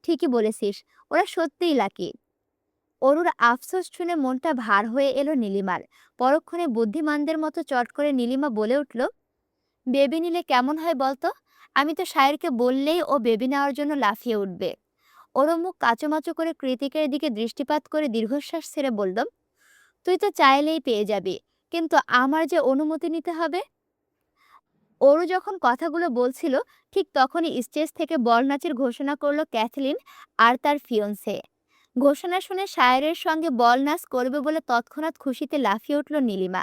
A: ঠিকই বলেছিস, ওরা সত্যিই লাকি। অরুর আফসোস শুনে মনটা ভার হয়ে এলো নীলিমার। পরক্ষণে বুদ্ধিমানদের মতো চট করে নীলিমা বলে উঠল, বেবি নিলে কেমন হয় বলতো? আমি তো সায়রকে বললেই ও বেবি নেওয়ার জন্য লাফিয়ে উঠবে। ওর মুখ কাচুমাচু করে কৃতিকের দিকে দৃষ্টিপাত করে দীর্ঘশ্বাস ছেড়ে বলল, তুই তো চাইলেই পেয়ে যাবি, কিন্তু আমার যে অনুমতি নিতে হবে। ওরু যখন কথাগুলো বলছিল, ঠিক তখনই স্টেজ থেকে বল নাচের ঘোষণা করলো ক্যাথলিন আর তার ফিয়ন্সে। ঘোষণা শুনে শায়রের সঙ্গে বল নাচ করবে বলে তৎক্ষণাৎ খুশিতে লাফিয়ে উঠল নীলিমা।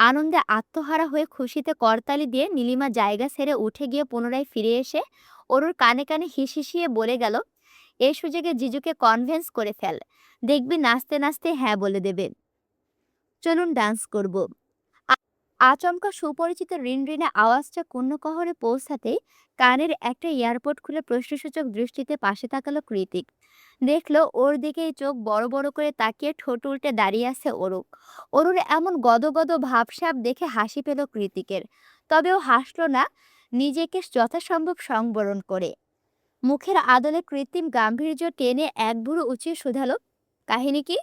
A: আনন্দে আত্মহারা হয়ে খুশিতে করতালি দিয়ে নীলিমা জায়গা ছেড়ে উঠে গিয়ে পুনরায় ফিরে এসে ওরুর কানে কানে হিসিয়ে বলে গেল, এই সুযোগে জিজুকে কনভেন্স করে ফেল, দেখবি নাচতে নাচতে হ্যাঁ বলে দেবে। চলুন ডান্স করব। আচমকা সুপরিচিত রিনরিনে আওয়াজটা কর্ণকহরে পৌঁছাতেই কানের একটা এয়ারপোর্ট খুলে প্রশ্নসূচক দৃষ্টিতে পাশে তাকালো কৃতিক। দেখলো ওর দিকেই চোখ বড় বড় করে তাকিয়ে ঠোঁট উল্টে দাঁড়িয়ে আছে অরুক। অরুর এমন গদগদ ভাবসাব দেখে হাসি পেল কৃতিকের। তবে ও হাসলো না, নিজেকে যথাসম্ভব সংবরণ করে। মুখের আদলে কৃত্রিম গাম্ভীর্য টেনে এক ভুরু উঁচিয়ে শুধালো, কাহিনী কি?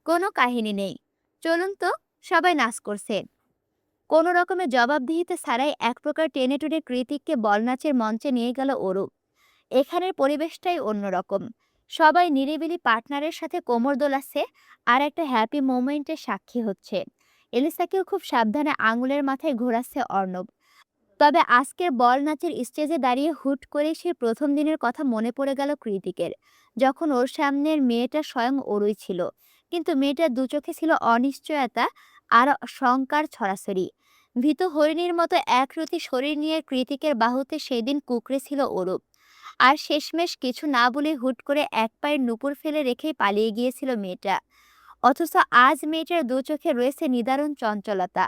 A: কোনো কাহিনী নেই, চলুন তো, সবাই নাচ করছে। কোনো রকমের জবাবদিহিতা ছাড়াই এক প্রকার টেনে টুনে কৃতিককে বলনাচের মঞ্চে নিয়ে গেল অরূপ। এখানের পরিবেশটাই অন্যরকম। সবাই নিরিবিলি পার্টনারের সাথে কোমর দোলাচ্ছে আর একটা হ্যাপি মোমেন্টের সাক্ষী হচ্ছে। এলিসাকেও খুব সাবধানে আঙুলের মাথায় ঘোরাচ্ছে অর্ণব। তবে আজকের বল নাচের স্টেজে দাঁড়িয়ে হুট করে সে প্রথম দিনের কথা মনে পড়ে গেল কৃতিকের, যখন ওর সামনের মেয়েটা স্বয়ং ওরই ছিল। কিন্তু মেয়েটার দু চোখে ছিল অনিশ্চয়তা আর শঙ্কার ছড়াছড়ি। ভীত হরিণীর মতো একরতি শরীর নিয়ে কৃতিকের বাহুতে সেদিন কুকড়ে ছিল ওরূপ। আর শেষমেশ কিছু না বলে হুট করে এক পায়ের নুপুর ফেলে রেখেই পালিয়ে গিয়েছিল মেয়েটা। অথচ আজ মেয়েটার দু চোখে রয়েছে নিদারুণ চঞ্চলতা,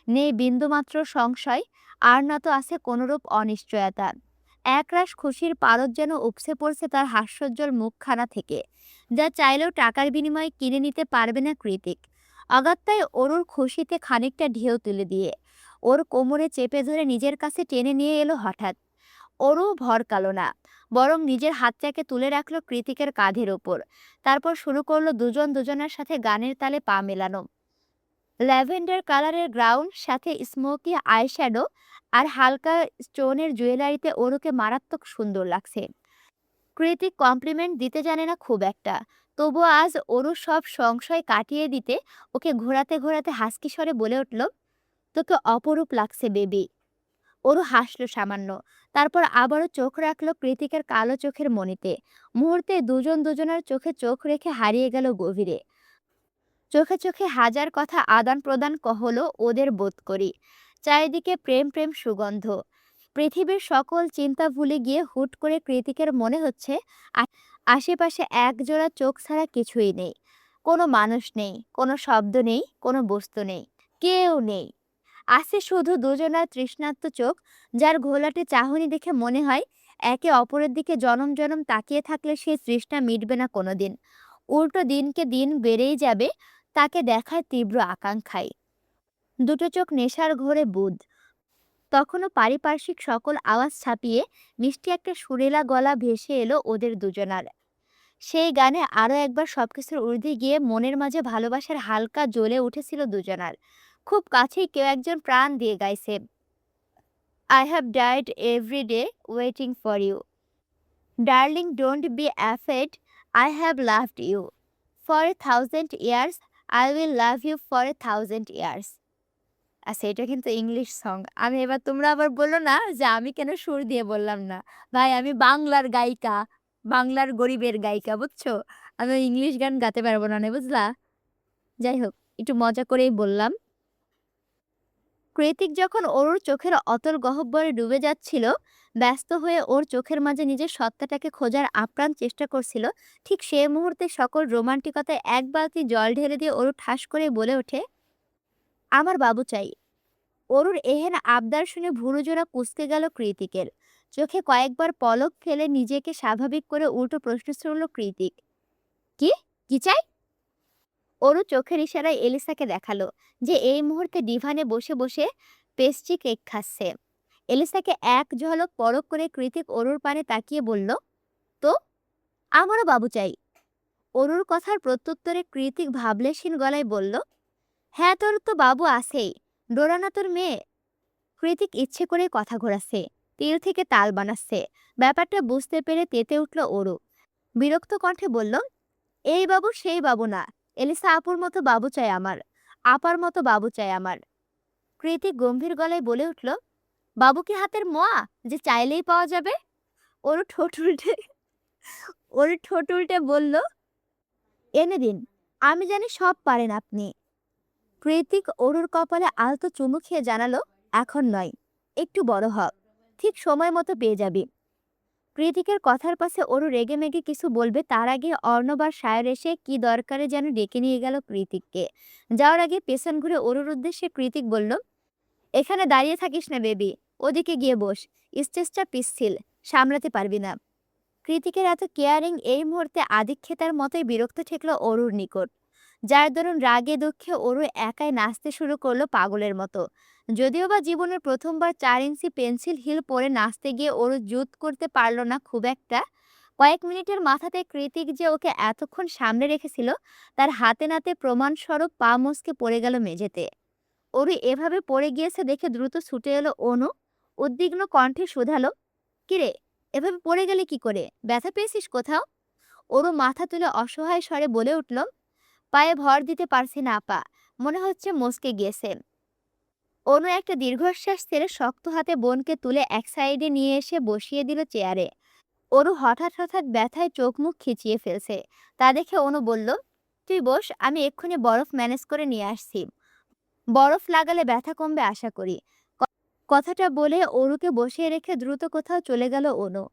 A: নেই বিন্দুমাত্র সংশয়, আর না তো আছে কোনরূপ অনিশ্চয়তা। একরাশ খুশির পারদ যেন উপসে পড়ছে তার হাস্যোজ্জ্বল মুখখানা থেকে, যা চাইলেও টাকার বিনিময়ে কিনে নিতে পারবে না কৃতিক। অগত্যায় অরুর খুশিতে খানিকটা ঢেউ তুলে দিয়ে ওর কোমরে চেপে ধরে নিজের কাছে টেনে নিয়ে এলো হঠাৎ। অরু ভরকালো না, বরং নিজের হাতটাকে তুলে রাখলো কৃতিকের কাঁধের ওপর। তারপর শুরু করলো দুজন দুজনের সাথে গানের তালে পা মেলানো। ল্যাভেন্ডার কালারের গ্রাউন্ড, সাথে স্মোকি আইশ্যাডো আর হালকা স্টোনের জুয়েলারিতে ওরুকে মারাত্মক সুন্দর লাগছে। কৃতিক কমপ্লিমেন্ট দিতে জানে না খুব একটা, তবুও আজ অরুর সব সংশয় কাটিয়ে দিতে ওকে ঘোরাতে ঘোরাতে হাসকি স্বরে বলে উঠল, তোকে অপরূপ লাগছে বেবি। অরু হাসল সামান্য, তারপর আবারও চোখ রাখলো কৃতিকের কালো চোখের মণিতে। মুহূর্তে দুজন দুজনের চোখে চোখ রেখে হারিয়ে গেল গভীরে। চোখে চোখে হাজার কথা আদান প্রদান হলো ওদের, বোধ করি চারিদিকে প্রেম প্রেম সুগন্ধ। পৃথিবীর সকল চিন্তা ভুলে গিয়ে হুট করে কৃতিকের মনে হচ্ছে আশেপাশে একজোড়া চোখ ছাড়া কিছুই নেই। কোনো মানুষ নেই, কোনো শব্দ নেই, কোনো বস্তু নেই, কেউ নেই। আছে শুধু দুজনার তৃষ্ণার্ত চোখ, যার ঘোলাটে চাহনি দেখে মনে হয় একে অপরের দিকে জনম জনম তাকিয়ে থাকলে সেই তৃষ্ণা মিটবে না কোনোদিন। উল্টো দিনকে দিন বেড়েই যাবে তাকে দেখার তীব্র আকাঙ্ক্ষায়। দুটো চোখ নেশার ঘোরে বুঁদ। তখনও পারিপার্শ্বিক সকল আওয়াজ ছাপিয়ে মিষ্টি একটা সুরেলা গলা ভেসে এলো ওদের দুজনার। সেই গানে আরো একবার সবকিছুর ঊর্ধ্বে গিয়ে মনের মাঝে ভালোবাসার হালকা জ্বলে উঠেছিল দুজনার। খুব কাছেই কেউ একজন প্রাণ দিয়ে গাইছে, I have died every day waiting for you, darling don't be afraid, I have loved you for 1,000 years, I will love you for 1,000 years। আচ্ছা, এটা কিন্তু ইংলিশ সং। আমি এবার, তোমরা আবার বললো না যে আমি কেন সুর দিয়ে বললাম না। ভাই, আমি বাংলার গায়িকা, বাংলার গরিবের গায়িকা, বুঝছো? আমি ওই ইংলিশ গান গাতে পারবো না, বুঝলা? যাই হোক, একটু মজা করেই বললাম। কৃতিক যখন অরুর চোখের অতল গহ্বরে ডুবে যাচ্ছিল, ব্যস্ত হয়ে ওর চোখের মাঝে নিজের সত্তাটাকে খোঁজার আপ্রাণ চেষ্টা করছিল, ঠিক সেই মুহূর্তে সকল রোমান্টিকতায় এক বালতি জল ঢেলে দিয়ে অরু ঠাস করে বলে ওঠে, আমার বাবু চাই। অরুর এহেন আবদার শুনে ভুরুজোড়া কুঁচকে গেল কৃতিকের। চোখে কয়েকবার পলক ফেলে নিজেকে স্বাভাবিক করে উল্টো প্রশ্ন ছুড়ল কৃতিক, কি কি চাই? অরু চোখের ইশারায় এলিসাকে দেখালো যে এই মুহূর্তে ডিভানে বসে বসে পেস্ট্রি কেক খাচ্ছে। এলিসাকে এক ঝলক পরখ করে কৃতিক অরুর পানে তাকিয়ে বলল, তো আমারও বাবু চাই। অরুর কথার প্রত্যুত্তরে কৃতিক ভাবলেশীন গলায় বলল, হ্যাঁ, তোর তো বাবু আছেই, ডোরা না তোর মেয়ে। কৃতিক ইচ্ছে করে কথা ঘোরাচ্ছে, তিল থেকে তাল বানাচ্ছে। ব্যাপারটা বুঝতে পেরে তেতে উঠল অরু। বিরক্ত কণ্ঠে বলল, এই বাবু সেই বাবু না, এলিসা আপুর মতো বাবু চাই আমার, আপার মতো বাবু চাই আমার। কৃতিক গম্ভীর গলায় বলে উঠল, বাবু কি হাতের মোয়া যে চাইলেই পাওয়া যাবে? ওর ঠোঁট উল্টে ওর ঠোঁট উল্টে বলল, এনে দিন, আমি জানি সব পারেন আপনি। কৃতিক অরুর কপালে আলতো চুমু খেয়ে জানালো, এখন নয়, একটু বড় হ, ঠিক সময় মতো পেয়ে যাবি। কৃতিকের কথার পাশে অরু রেগে মেগে কিছু বলবে তার আগে অর্ণব আর সায়র এসে কি দরকারে যেন ডেকে নিয়ে গেল কৃতিককে। যাওয়ার আগে পেছন ঘুরে অরুর উদ্দেশ্যে কৃতিক বলল, এখানে দাঁড়িয়ে থাকিস না বেবি, ওদিকে গিয়ে বস, স্টেজটা পিচ্ছিল, সামলাতে পারবি না। কৃতিকের এত কেয়ারিং এই মুহূর্তে আদিক্ষেতার মতোই বিরক্ত ঠেকল অরুর নিকট, যার দরুন রাগে দুঃখে অরু একাই নাচতে শুরু করলো পাগলের মতো। যদিও বা জীবনের প্রথমবার 4 ইঞ্চি পেন্সিল হিল পরে নাচতে গিয়ে অরু জুত করতে পারল না খুব একটা। কয়েক মিনিটের মাথাতে কৃতিক যে ওকে এতক্ষণ সামনে রেখেছিল তার হাতে নাতে প্রমাণস্বরূপ পা মচকে পড়ে গেল মেঝেতে। অরু এভাবে পড়ে গিয়েছে দেখে দ্রুত ছুটে এলো অনু, উদ্বিগ্ন কণ্ঠে শুধালো, কিরে, এভাবে পড়ে গেলে কি করে? ব্যথা পেয়েছিস কোথাও? অরু মাথা তুলে অসহায় স্বরে বলে উঠল, পায়ে ভর দিতে পারছি না আপা, মনে হচ্ছে মচকে গিয়েছে। অনু একটা দীর্ঘশ্বাস ছেড়ে শক্ত হাতে বোনকে তুলে এক সাইডে নিয়ে এসে বসিয়ে দিল চেয়ারে। অরু হঠাৎ হঠাৎ ব্যথায় চোখ মুখ খিচিয়ে ফেলছে, তা দেখে অনু বলল, তুই বস, আমি এক্ষুনি বরফ ম্যানেজ করে নিয়ে আসছি, বরফ লাগালে ব্যথা কমবে আশা করি। কথাটা বলে অরুকে বসিয়ে রেখে দ্রুত কোথাও চলে গেল অনু।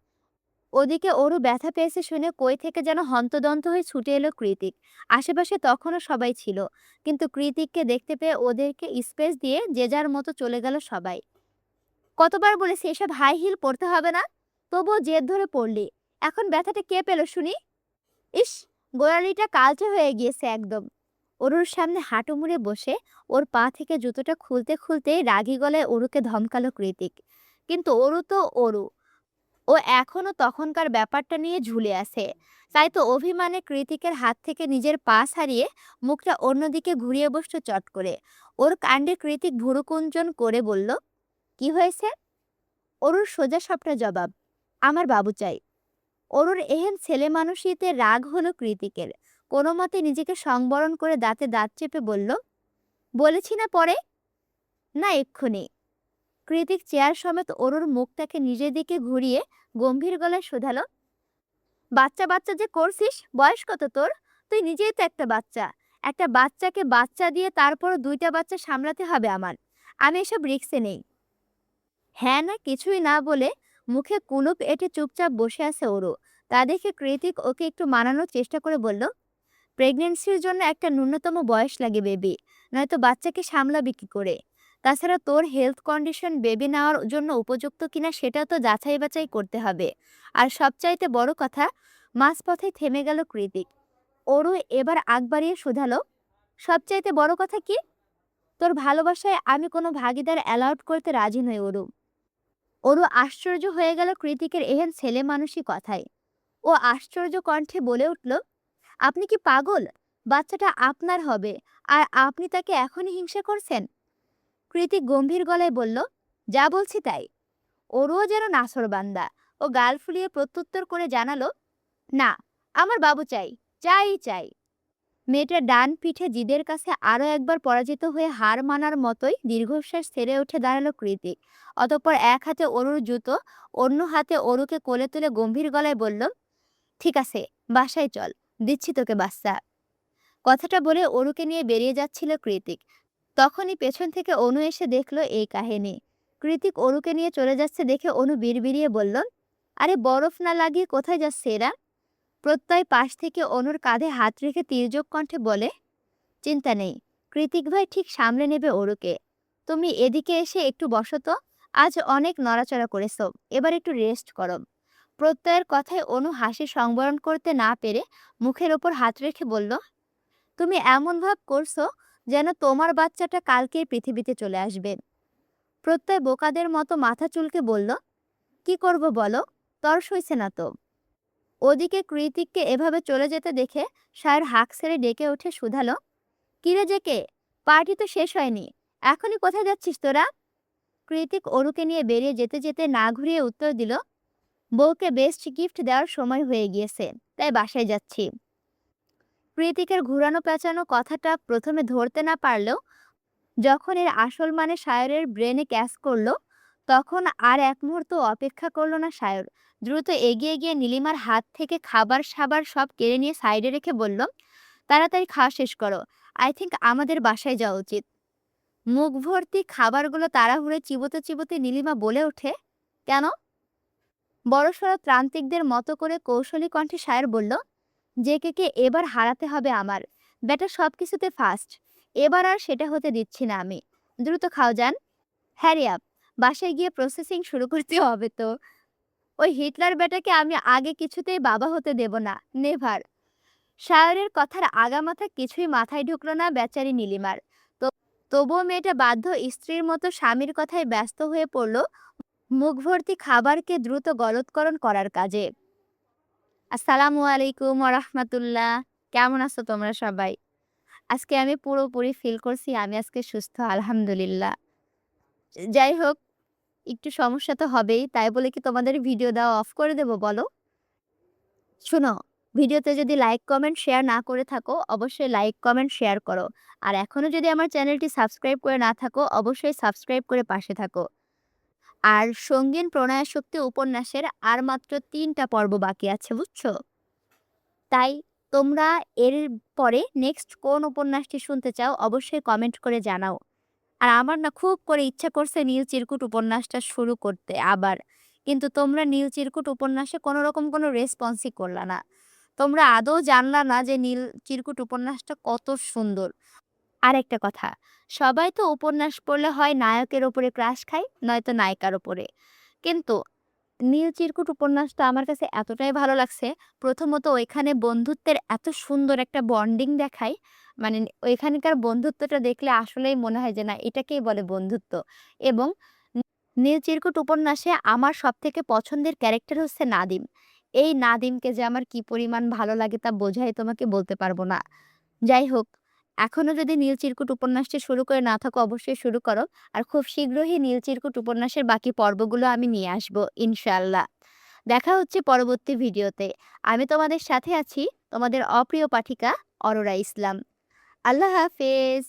A: ওদিকে অরু ব্যথা পেয়েছে শুনে কই থেকে যেন হন্তদন্ত হয়ে ছুটে এলো কৃতিক। আশেপাশে তখনও সবাই ছিল, কিন্তু কৃতিককে দেখতে পেয়ে ওদেরকে স্পেস দিয়ে যে যার মতো চলে গেল সবাই। কতবার বলেছি এসব হাই হিল পরতে হবে না, তবুও জেদ ধরে পড়লি, এখন ব্যথাটা কে পেল শুনি? ইস, গোড়ালিটা কালচে হয়ে গিয়েছে একদম। অরুর সামনে হাঁটু মুড়ে বসে ওর পা থেকে জুতোটা খুলতে খুলতে রাগী গলায় অরুকে ধমকালো কৃতিক। কিন্তু অরু তো অরু, ও এখনো তখনকার ব্যাপারটা নিয়ে ঝুলে আছে। তাই তো অভিমানে কৃতিকের হাত থেকে নিজের পা ছাড়িয়ে মুখটা অন্যদিকে ঘুরিয়ে বসল চট করে। ওর কাণ্ডে কৃতিক ভুরুকুঞ্চন করে বলল, কি হয়েছে? অরুর সোজা সাপটা জবাব, আমার বাবু চাই। অরুর এহেন ছেলেমানুষিতে রাগ হলো কৃতিকের। কোনো মতে নিজেকে সংবরণ করে দাঁতে দাঁত চেপে বলল, বলেছি না পরে, না এক্ষুনি। কৃতিক চেয়ার সমেত অরুর মুখটাকে নিজের দিকে ঘুরিয়ে গম্ভীর গলায় শোধালো, বাচ্চা বাচ্চা যে করছিস, বয়স কত তোর? তুই নিজেই তো একটা বাচ্চা। একটা বাচ্চাকে বাচ্চা দিয়ে তারপরও দুইটা বাচ্চা সামলাতে হবে আমার। আমি এসব রিস্কে নেই। হ্যাঁ না কিছুই না বলে মুখে কুলুপ এঁটে চুপচাপ বসে আছে ওরও। তা দেখে কৃতিক ওকে একটু মানানোর চেষ্টা করে বলল, প্রেগনেন্সির জন্য একটা ন্যূনতম বয়স লাগে বেবি, নয়তো বাচ্চাকে সামলাবি কি করে? তাছাড়া তোর হেলথ কন্ডিশন বেবি নেওয়ার জন্য উপযুক্ত কিনা সেটাও তো যাচাই বাছাই করতে হবে। আর সবচাইতে বড় কথা, মাঝপথে থেমে গেল কৃতিক। ওরও এবার আগ বাড়িয়ে শুধালো, সবচাইতে বড় কথা কি? তোর ভালোবাসায় আমি কোনো ভাগিদার অ্যালাউড করতে রাজি নই ওরু। ওরও আশ্চর্য হয়ে গেল কৃতিকের এহেন ছেলে মানুষই কথায়। ও আশ্চর্য কণ্ঠে বলে উঠল, আপনি কি পাগল? বাচ্চাটা আপনার হবে, আর আপনি তাকে এখনই হিংসা করছেন? কৃতিক গম্ভীর গলায় বলল, যা বলছি তাই। ওরও যেন নাছোড়বান্দা। ও গাল ফুলিয়ে প্রত্যুত্তর করে জানালো, না, আমার বাবু চাই, চাই চাই। মেয়েটার ডান পিঠে জিদের কাছে আরো একবার পরাজিত হয়ে হার মানার মতোই দীর্ঘশ্বাস ছেড়ে উঠে দাঁড়ালো কৃতিক। অতঃপর এক হাতে অরুর জুতো, অন্য হাতে অরুকে কোলে তুলে গম্ভীর গলায় বলল, ঠিক আছে, বাসায় চল, দিচ্ছি তোকে বাচ্চা। কথাটা বলে অরুকে নিয়ে বেরিয়ে যাচ্ছিল কৃতিক। তখনই পেছন থেকে অনু এসে দেখলো এই কাহিনী। কৃতিক অরুকে নিয়ে চলে যাচ্ছে দেখে অনু বিড়বিড়িয়ে বলল, আরে বরফ না লাগিয়ে কোথায় যাচ্ছে এরা? প্রত্যয় পাশ থেকে অনুর কাঁধে হাত রেখে তির্যক কণ্ঠে বলে, চিন্তা নেই, কৃতিক ভাই ঠিক সামলে নেবে ওরুকে। তুমি এদিকে এসে একটু বসো তো, আজ অনেক নড়াচড়া করেছো, এবার একটু রেস্ট করো। প্রত্যয়ের কথায় অনু হাসি সংবরণ করতে না পেরে মুখের ওপর হাত রেখে বলল, তুমি এমন ভাব করছো যেন তোমার বাচ্চাটা কালকেই পৃথিবীতে চলে আসবে। প্রত্যয় বোকাদের মতো মাথা চুলকে বলল, কি করব বলো, তর সইছে না তো। ওদিকে কৃতিককে এভাবে চলে যেতে দেখে সায়ের হাঁক ছেড়ে ডেকে উঠে শুধালো, কিরে জেকে, পার্টি তো শেষ হয়নি, এখনই কোথায় যাচ্ছিস তোরা? কৃতিক অরুকে নিয়ে বেরিয়ে যেতে যেতে না ঘুরিয়ে উত্তর দিল, বউকে বেস্ট গিফট দেওয়ার সময় হয়ে গিয়েছে, তাই বাসায় যাচ্ছি। কৃতিকের ঘুরানো পেঁচানো কথাটা প্রথমে ধরতে না পারলেও যখন এর আসল মানে সায়রের ব্রেনে ক্যাচ করলো, তখন আর এক মুহূর্ত অপেক্ষা করলো না সায়র। দ্রুত এগিয়ে গিয়ে নীলিমার হাত থেকে খাবার সাবার সব কেড়ে নিয়ে সাইডে রেখে বলল, তাড়াতাড়ি খাওয়া শেষ করো, আই থিঙ্ক আমাদের বাসায় যাওয়া উচিত। মুখ ভর্তি খাবারগুলো তাড়াহুড়ে চিবোতে চিবোতে নীলিমা বলে ওঠে, কেন? বড়সড় ত্রান্তিকদের মতো করে কৌশলী কণ্ঠে সায়র বলল, জেকেকে এবার হারাতে হবে আমার। ব্যাটা সবকিছুতে ফার্স্ট, এবার আর সেটা হতে দিচ্ছি না আমি। দ্রুত খাও যান, হ্যারি আপ, বাসায় গিয়ে প্রসেসিং শুরু করতে হবে তো। ওই হিটলার ব্যাটাকে আমি আগে কিছুতেই বাবা হতে দেব না, নেভার। শায়রের কথার আগামাথা কিছুই মাথায় ঢুকলো না বেচারি নীলিমার। তো তবুও মেয়েটা বাধ্য স্ত্রীর মতো স্বামীর কথায় ব্যস্ত হয়ে পড়ল মুখ ভর্তি খাবারকে দ্রুত গলৎকরণ করার কাজে। আসসালামু আলাইকুম ওরহমাতুল্লাহ। কেমন আছো তোমরা সবাই? আজকে আমি পুরোপুরি ফিল করছি আমি আজকে সুস্থ, আলহামদুলিল্লাহ। যাই হোক, একটু সমস্যা তো হবেই, তাই বলে কি তোমাদের ভিডিও দেওয়া অফ করে দেব বলো? শোনো, ভিডিওতে যদি লাইক কমেন্ট শেয়ার না করে থাকো অবশ্যই লাইক কমেন্ট শেয়ার করো। আর এখনো যদি আমার চ্যানেলটি সাবস্ক্রাইব করে না থাকো অবশ্যই সাবস্ক্রাইব করে পাশে থাকো। আর সঙ্গীন প্রণয়াসক্তি উপন্যাসের আর মাত্র ৩টা পর্ব বাকি আছে, বুঝছো? তাই তোমরা এর পরে নেক্সট কোন উপন্যাসটি শুনতে চাও অবশ্যই কমেন্ট করে জানাও। আর আমার না খুব করে ইচ্ছা করছে নীল চিরকুট উপন্যাসটা শুরু করতে আবার। কিন্তু তোমরা নীল চিরকুট উপন্যাসে কোনো রকম কোনো রেসপন্সই করলা না। তোমরা আদৌ জানলা না যে নীল চিরকুট উপন্যাসটা কত সুন্দর। আর একটা কথা, সবাই তো উপন্যাস পড়লে হয় নায়কের ওপরে ক্রাশ খায়, নয়তো নায়িকার ওপরে। কিন্তু নীল চিরকুট উপন্যাসটা আমার কাছে এতটাই ভালো লাগছে। প্রথমত ওইখানে বন্ধুত্বের এত সুন্দর একটা বন্ডিং দেখায়। মানে ওইখানকার বন্ধুত্বটা দেখলে আসলেই মনে হয় যে না এটাকেই বলে বন্ধুত্ব। এবং নীল চিরকুট উপন্যাসে আমার সবথেকে পছন্দের ক্যারেক্টার হচ্ছে নাদিম। এই নাদিমকে যে আমার কি পরিমাণ ভালো লাগে তা বোঝাই তোমাকে বলতে পারবো না। যাই হোক, এখনো যদি নীল চিরকুট উপন্যাসটি শুরু করে না থাকো অবশ্যই শুরু করো। আর খুব শীঘ্রই নীল চিরকুট উপন্যাসের বাকি পর্বগুলো আমি নিয়ে আসবো ইনশাআল্লাহ। দেখা হচ্ছে পরবর্তী ভিডিওতে। আমি তোমাদের সাথে আছি, তোমাদের অপ্রিয় পাঠিকা অরোরা ইসলাম। আল্লাহ হাফেজ।